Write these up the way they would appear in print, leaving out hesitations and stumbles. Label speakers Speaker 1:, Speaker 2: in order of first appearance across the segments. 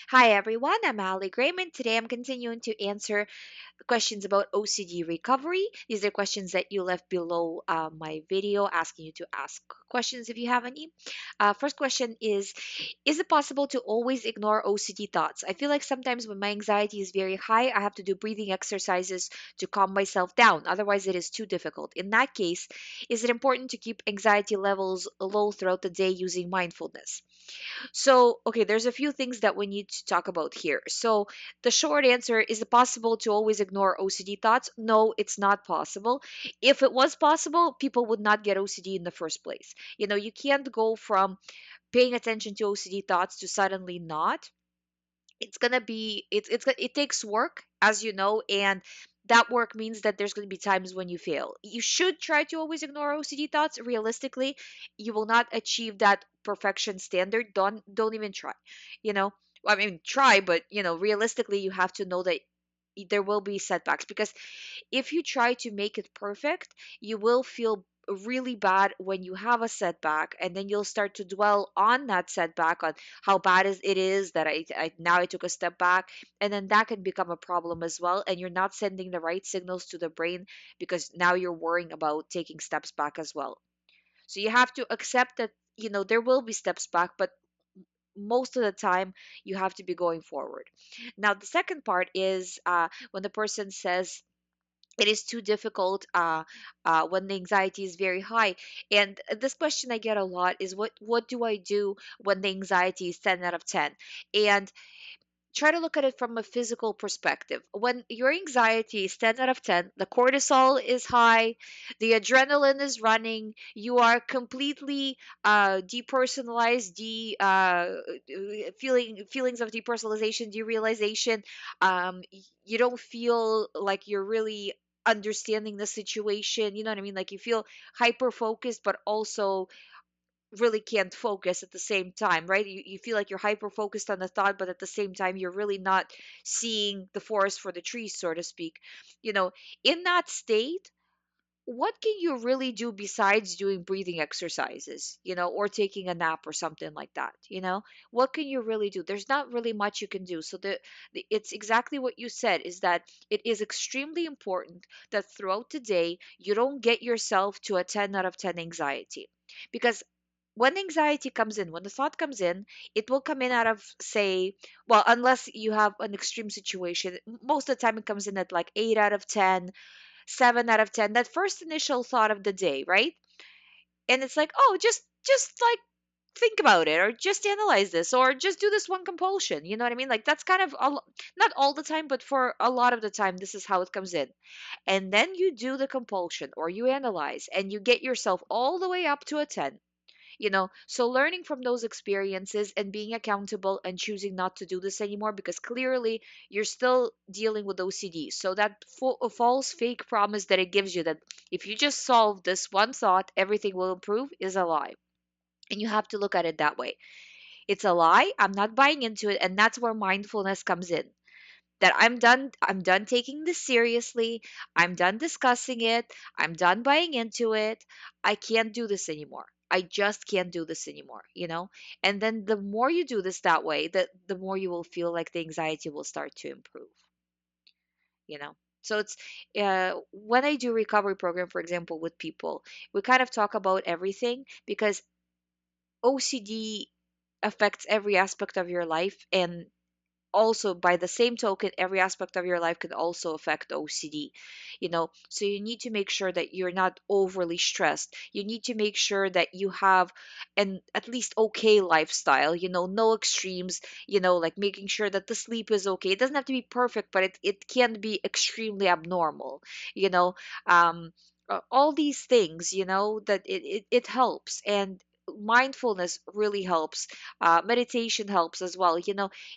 Speaker 1: Hi everyone, I'm Ali GREYMOND. Today I'm continuing to answer questions about OCD recovery. These are questions that you left below my video, asking you to ask questions if you have any. First question is it possible to always ignore OCD thoughts? I feel like sometimes when my anxiety is very high, I have to do breathing exercises to calm myself down. Otherwise, it is too difficult. In that case, is it important to keep anxiety levels low throughout the day using mindfulness? So, okay, there's a few things that we need to talk about here. So, the short answer is it possible to always ignore OCD thoughts? No, it's not possible. If it was possible, people would not get OCD in the first place. You can't go from paying attention to OCD thoughts to suddenly not. It's gonna be it takes work, as you know, and that work means that there's going to be times when you fail. You should try to always ignore OCD thoughts. Realistically, you will not achieve that perfection standard. Don't even try. you know I mean, try, but realistically, you have to know that there will be setbacks, because if you try to make it perfect, you will feel really bad when you have a setback, and then you'll start to dwell on that setback, on how bad it is that I took a step back, and then that can become a problem as well, and you're not sending the right signals to the brain, because now you're worrying about taking steps back as well. So you have to accept that there will be steps back, but most of the time you have to be going forward. Now the second part is, when the person says it is too difficult, when the anxiety is very high. And this question I get a lot is, what do I do when the anxiety is 10 out of 10? And try to look at it from a physical perspective. When your anxiety is 10 out of 10, the cortisol is high, the adrenaline is running, you are completely depersonalized, feelings of depersonalization, derealization. You don't feel like you're really understanding the situation. You know what I mean? Like, you feel hyper focused, but also really can't focus at the same time, right? You feel like you're hyper focused on the thought, but at the same time, you're really not seeing the forest for the trees, so to speak. You know, in that state, what can you really do besides doing breathing exercises, or taking a nap or something like that? What can you really do? There's not really much you can do. So it's exactly what you said, is that it is extremely important that throughout the day, you don't get yourself to a 10 out of 10 anxiety. Because when anxiety comes in, when the thought comes in, it will come in out of, say, well, unless you have an extreme situation, most of the time it comes in at like 8 out of 10, 7 out of 10, that first initial thought of the day, right? And it's like, oh, just like think about it, or just analyze this, or just do this one compulsion. You know what I mean? Like, that's kind of not all the time, but for a lot of the time, this is how it comes in. And then you do the compulsion, or you analyze, and you get yourself all the way up to a 10. So learning from those experiences and being accountable and choosing not to do this anymore, because clearly you're still dealing with OCD. So that false fake promise that it gives you, that if you just solve this one thought, everything will improve, is a lie. And you have to look at it that way. It's a lie. I'm not buying into it. And that's where mindfulness comes in, that I'm done taking this seriously. I'm done discussing it. I'm done buying into it. I can't do this anymore. I just can't do this anymore. And then the more you do this that way, the more you will feel like the anxiety will start to improve. So it's, when I do recovery program, for example, with people, we kind of talk about everything, because OCD affects every aspect of your life, and also, by the same token, every aspect of your life can also affect OCD. So you need to make sure that you're not overly stressed. You need to make sure that you have an at least okay lifestyle, no extremes, like making sure that the sleep is okay. It doesn't have to be perfect, but it can be extremely abnormal, you know all these things, that it helps. And mindfulness really helps. Meditation helps as well.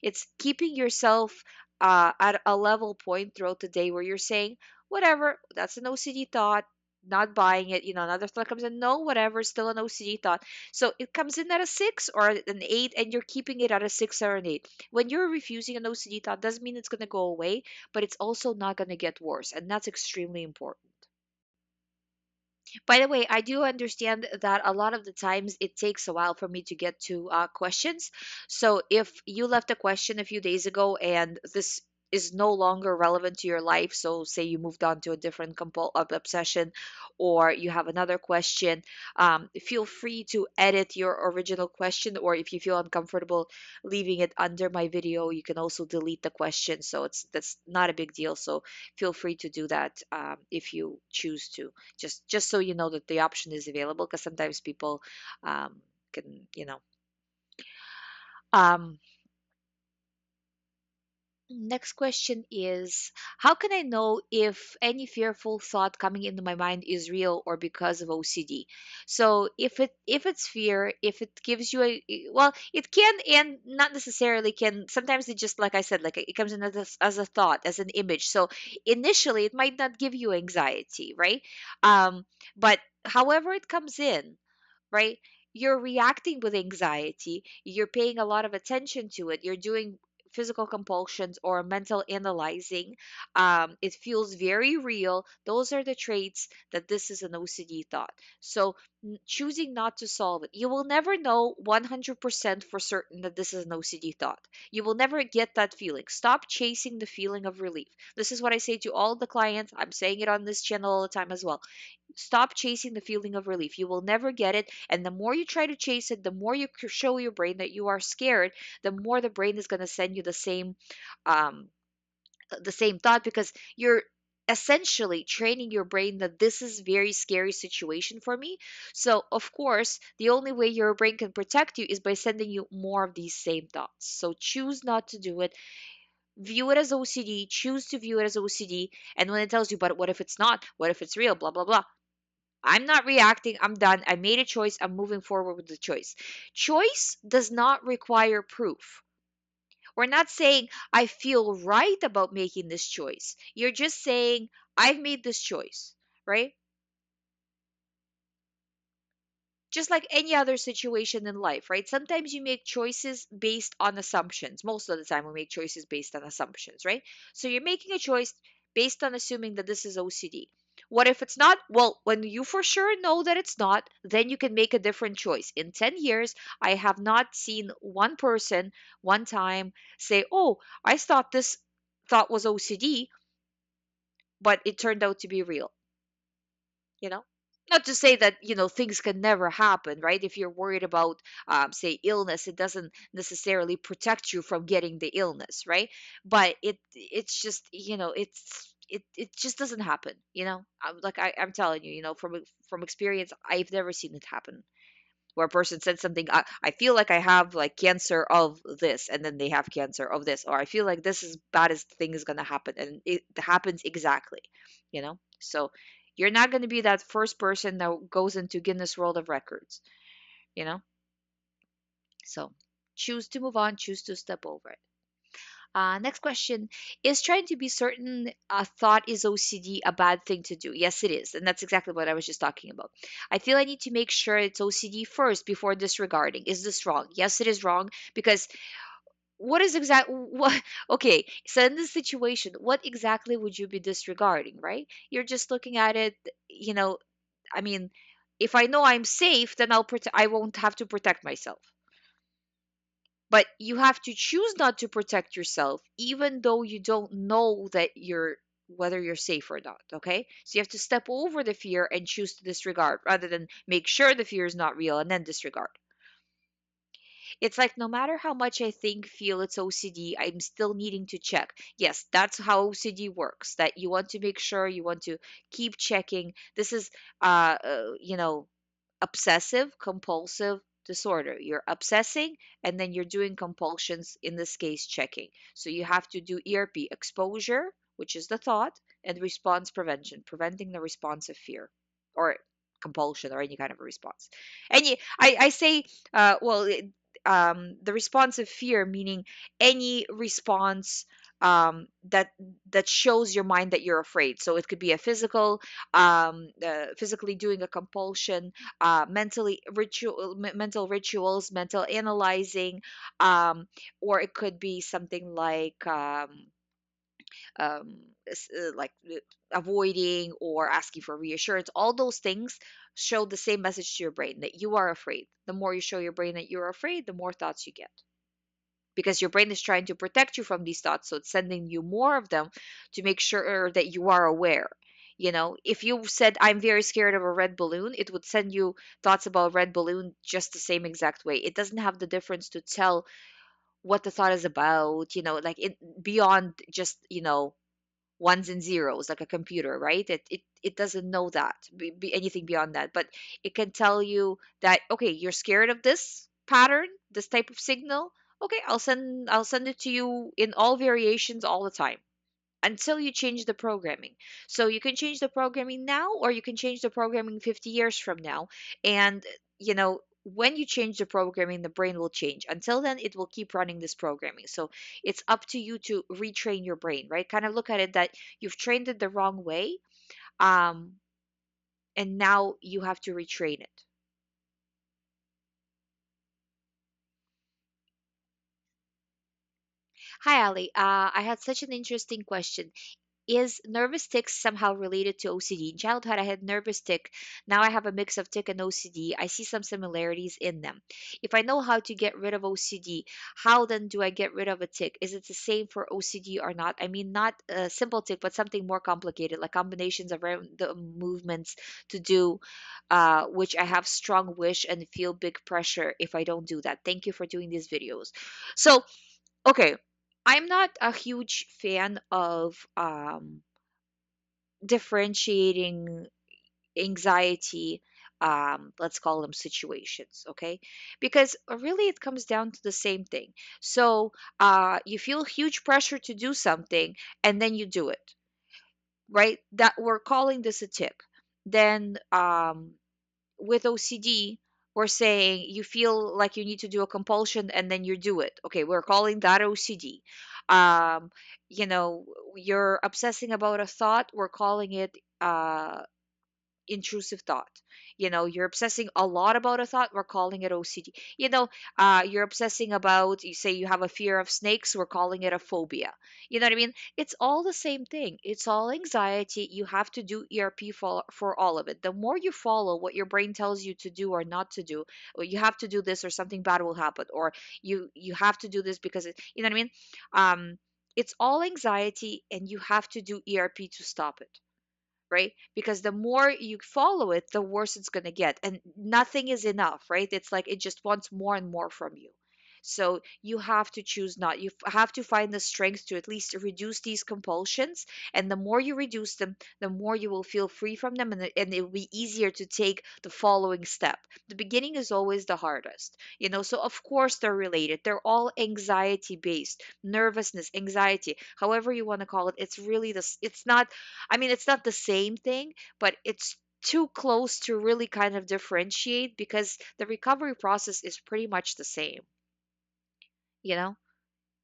Speaker 1: It's keeping yourself at a level point throughout the day, where you're saying, whatever, that's an OCD thought, not buying it. Another thought comes in, no, whatever, still an OCD thought. So it comes in at a 6 or an 8, and you're keeping it at a 6 or an 8. When you're refusing an OCD thought, doesn't mean it's going to go away, but it's also not going to get worse. And that's extremely important. By the way, I do understand that a lot of the times it takes a while for me to get to questions. So if you left a question a few days ago and this is no longer relevant to your life, so say you moved on to a different obsession, or you have another question, feel free to edit your original question, or if you feel uncomfortable leaving it under my video, you can also delete the question. So that's not a big deal. So feel free to do that if you choose to, just so you know that the option is available, because sometimes people can, um next question is, how can I know if any fearful thought coming into my mind is real or because of OCD? So if it's fear, if it gives you well, it can and not necessarily can. Sometimes it just, like I said, like it comes in as a thought, as an image. So initially it might not give you anxiety, right? But however it comes in, right? You're reacting with anxiety, you're paying a lot of attention to it, you're doing physical compulsions or mental analyzing. It feels very real. Those are the traits that this is an OCD thought. So, choosing not to solve it, you will never know 100% for certain that this is an OCD thought. You will never get that feeling. Stop chasing the feeling of relief. This is what I say to all the clients. I'm saying it on this channel all the time as well. Stop chasing the feeling of relief. You will never get it. And the more you try to chase it, the more you show your brain that you are scared, the more the brain is going to send you um, the same thought, because you're essentially training your brain that this is very scary situation for me. So of course, the only way your brain can protect you is by sending you more of these same thoughts. So choose not to do it. View it as OCD. Choose to view it as OCD. And when it tells you, but what if it's not? What if it's real? Blah blah blah. I'm not reacting. I'm done. I made a choice. I'm moving forward with the choice. Choice does not require proof. We're not saying I feel right about making this choice. You're just saying I've made this choice, right? Just like any other situation in life, right? Sometimes you make choices based on assumptions. Most of the time, we make choices based on assumptions, right? So you're making a choice based on assuming that this is OCD. What if it's not? Well, when you for sure know that it's not, then you can make a different choice. In 10 years, I have not seen one person one time say, oh, I thought this thought was OCD, but it turned out to be real, you know? Not to say that things can never happen, right? If you're worried about say illness, it doesn't necessarily protect you from getting the illness, right? But it's just it just doesn't happen, I'm telling you, from experience, I've never seen it happen where a person said something, I feel like I have like cancer of this, and then they have cancer of this, or I feel like this is baddest thing is going to happen, and it happens exactly, so you're not going to be that first person that goes into Guinness World of Records, you know so choose to move on, choose to step over it. Next question. Is trying to be certain a thought is OCD a bad thing to do? Yes, it is. And that's exactly what I was just talking about. I feel I need to make sure it's OCD first before disregarding. Is this wrong? Yes, it is wrong, because what is what? Okay, so in this situation, what exactly would you be disregarding, right? You're just looking at it, you know, I mean, if I know I'm safe, then I won't have to protect myself. But you have to choose not to protect yourself even though you don't know that you're whether you're safe or not. Okay, so you have to step over the fear and choose to disregard rather than make sure the fear is not real and then disregard. It's like no matter how much I think feel it's OCD, I'm still needing to check. Yes, that's how OCD works, that you want to make sure, you want to keep checking. This is obsessive compulsive disorder. You're obsessing and then you're doing compulsions, in this case, checking. So you have to do ERP, exposure, which is the thought, and response prevention, preventing the response of fear or compulsion or any kind of a response. And I say, the response of fear, meaning any response that shows your mind that you're afraid. So it could be a physically doing a compulsion, mental rituals, mental analyzing, or it could be something like like avoiding or asking for reassurance, all those things show the same message to your brain that you are afraid. The more you show your brain that you're afraid, the more thoughts you get, because your brain is trying to protect you from these thoughts, so it's sending you more of them to make sure that you are aware. If you said I'm very scared of a red balloon, it would send you thoughts about red balloon just the same exact way. It doesn't have the difference to tell what the thought is about, like it beyond just, ones and zeros like a computer, right? It doesn't know that be anything beyond that, but it can tell you that, okay, you're scared of this pattern, this type of signal. Okay, I'll send it to you in all variations all the time until you change the programming. So you can change the programming now, or you can change the programming 50 years from now. And, when you change the programming, the brain will change. Until then, it will keep running this programming. So it's up to you to retrain your brain, right? Kind of look at it that you've trained it the wrong way. Um, and now you have to retrain it. Hi, Ali. I had such an interesting question. Is nervous tics somehow related to OCD? In childhood, I had nervous tic. Now I have a mix of tic and OCD. I see some similarities in them. If I know how to get rid of OCD, how then do I get rid of a tic? Is it the same for OCD or not? I mean, not a simple tic, but something more complicated, like combinations of the movements to do, which I have strong wish and feel big pressure if I don't do that. Thank you for doing these videos. So, okay, I'm not a huge fan of differentiating anxiety, let's call them situations, okay? Because really it comes down to the same thing. So you feel huge pressure to do something and then you do it, right? That we're calling this a tip. Then with OCD, we're saying you feel like you need to do a compulsion and then you do it. Okay, we're calling that OCD. Um, you know, you're obsessing about a thought, we're calling it intrusive thought. You're obsessing a lot about a thought, we're calling it OCD. You're obsessing about, you say you have a fear of snakes, we're calling it a phobia. You know what I mean? It's all the same thing. It's all anxiety. You have to do ERP for all of it. The more you follow what your brain tells you to do or not to do, or you have to do this or something bad will happen, or you have to do this because you know what I mean? It's all anxiety, and you have to do ERP to stop it, right? Because the more you follow it, the worse it's going to get. And nothing is enough, right? It's like it just wants more and more from you. So you have to choose not. Have to find the strength to at least reduce these compulsions. And the more you reduce them, the more you will feel free from them. And it will be easier to take the following step. The beginning is always the hardest, So, of course, they're related. They're all anxiety based, nervousness, anxiety, however you want to call it. It's really this, it's not, I mean, it's not the same thing, but it's too close to really kind of differentiate, because the recovery process is pretty much the same. You know,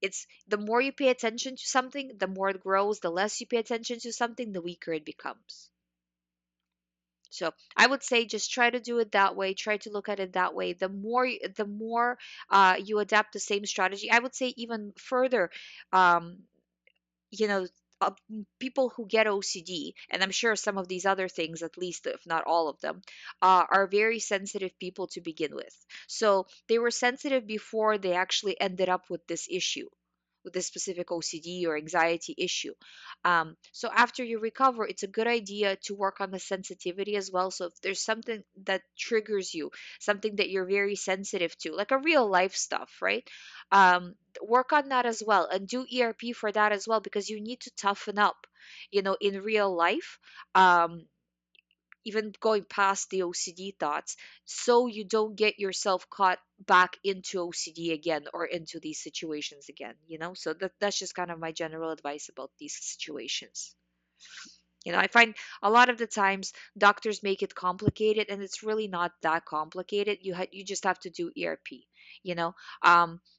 Speaker 1: it's the more you pay attention to something, the more it grows. The less you pay attention to something, the weaker it becomes. So I would say just try to do it that way. Try to look at it that way. The more you adapt the same strategy, I would say even further. Um, you know People who get OCD, and I'm sure some of these other things, at least if not all of them, are very sensitive people to begin with. So they were sensitive before they actually ended up with this issue, with this specific OCD or anxiety issue. So after you recover, it's a good idea to work on the sensitivity as well. So if there's something that triggers you, something that you're very sensitive to, like a real life stuff, right? Work on that as well, and do ERP for that as well, because you need to toughen up, in real life. Um, Even going past the OCD thoughts, so you don't get yourself caught back into OCD again, or into these situations again. So that's just kind of my general advice about these situations. I find a lot of the times doctors make it complicated, and it's really not that complicated. You just have to do ERP. You know,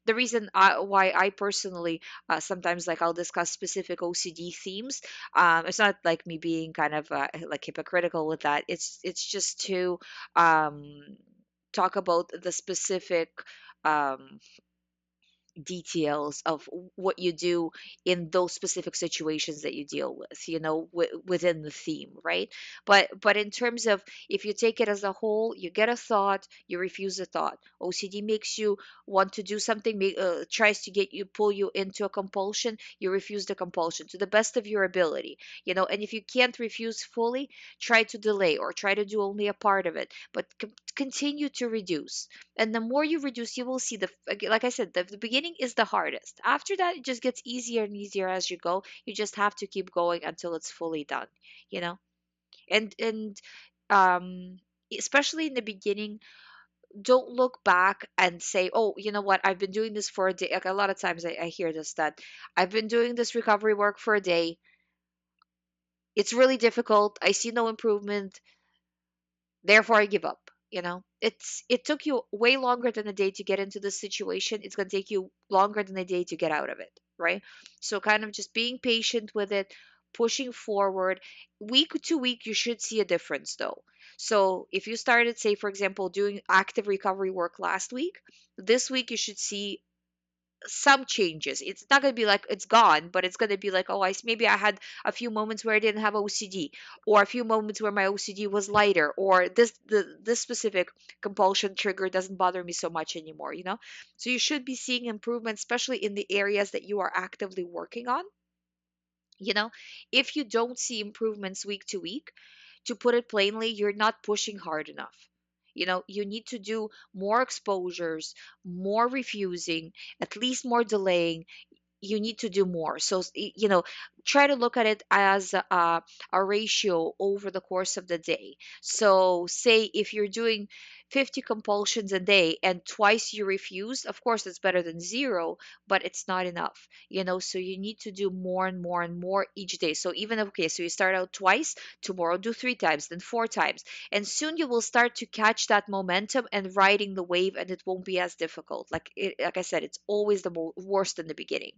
Speaker 1: the reason why I personally sometimes, like, I'll discuss specific OCD themes. It's not like me being kind of like hypocritical with that. It's just to um, talk about the specific um, details of what you do in those specific situations that you deal with, within the theme, right? But in terms of, if you take it as a whole, you get a thought, you refuse a thought. OCD makes you want to do something, tries to get you, pull you into a compulsion, you refuse the compulsion to the best of your ability, and if you can't refuse fully, try to delay or try to do only a part of it, but continue to reduce. And the more you reduce, you will see like I said, the beginning is the hardest. After that, it just gets easier and easier as you go. You just have to keep going until it's fully done, you know and um especially in the beginning, don't look back and say, oh, you know what, I've been doing this for a day. Like, a lot of times I hear this, that I've been doing this recovery work for a day, it's really difficult, I see no improvement, therefore I give up. It took you way longer than a day to get into this situation, it's going to take you longer than a day to get out of it, right? So kind of just being patient with it, pushing forward. Week to week you should see a difference though. So if you started, say for example, doing active recovery work last week, this week you should see some changes. It's not going to be like it's gone, but it's going to be like, oh, maybe I had a few moments where I didn't have OCD, or a few moments where my OCD was lighter, or this specific compulsion trigger doesn't bother me so much anymore. So you should be seeing improvement, especially in the areas that you are actively working on. you know if you don't see improvements week to week, to put it plainly, you're not pushing hard enough. You need to do more exposures, more refusing, at least more delaying. You need to do more. So try to look at it as a ratio over the course of the day. So say if you're doing 50 compulsions a day and twice you refuse, of course it's better than zero, but it's not enough. So you need to do more and more and more each day. So even, okay, so you start out twice, tomorrow do 3 times, then 4 times, and soon you will start to catch that momentum and riding the wave, and it won't be as difficult. Like I said, it's always the worst in the beginning,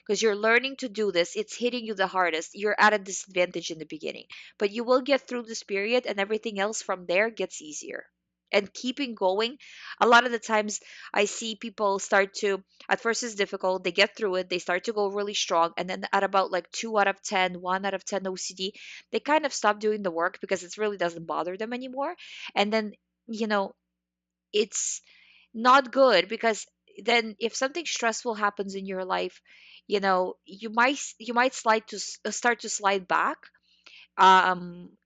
Speaker 1: because you're learning to do this. It's hitting you the hardest. You're at a disadvantage in the beginning, but you will get through this period, and everything else from there gets easier. And keeping going, a lot of the times I see people start to, at first it's difficult, they get through it, they start to go really strong, and then at about like 2 out of 10, 1 out of 10 OCD, they kind of stop doing the work because it really doesn't bother them anymore. And then, you know, it's not good, because then if something stressful happens in your life, you might start to slide back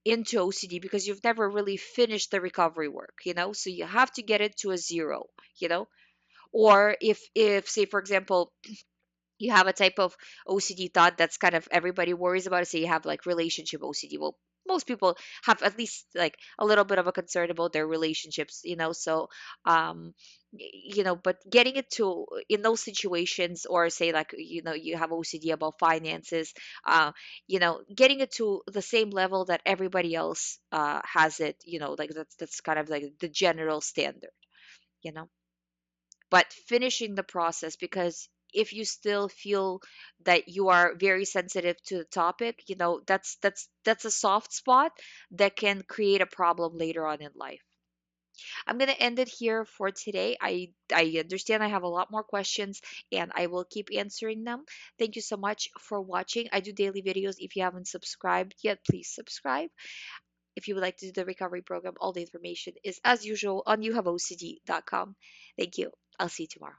Speaker 1: into OCD, because you've never really finished the recovery work. So you have to get it to a zero. you know or if say for example, you have a type of OCD thought that's kind of everybody worries about it. Say you have like relationship OCD. Well, most people have at least like a little bit of a concern about their relationships. So, but getting it to in those situations, or say like, you have OCD about finances, getting it to the same level that everybody else has it, like that's kind of like the general standard, you know but finishing the process, because if you still feel that you are very sensitive to the topic, that's a soft spot that can create a problem later on in life. I'm going to end it here for today. I understand I have a lot more questions, and I will keep answering them. Thank you so much for watching. I do daily videos. If you haven't subscribed yet, please subscribe. If you would like to do the recovery program, all the information is as usual on youhaveocd.com. Thank you. I'll see you tomorrow.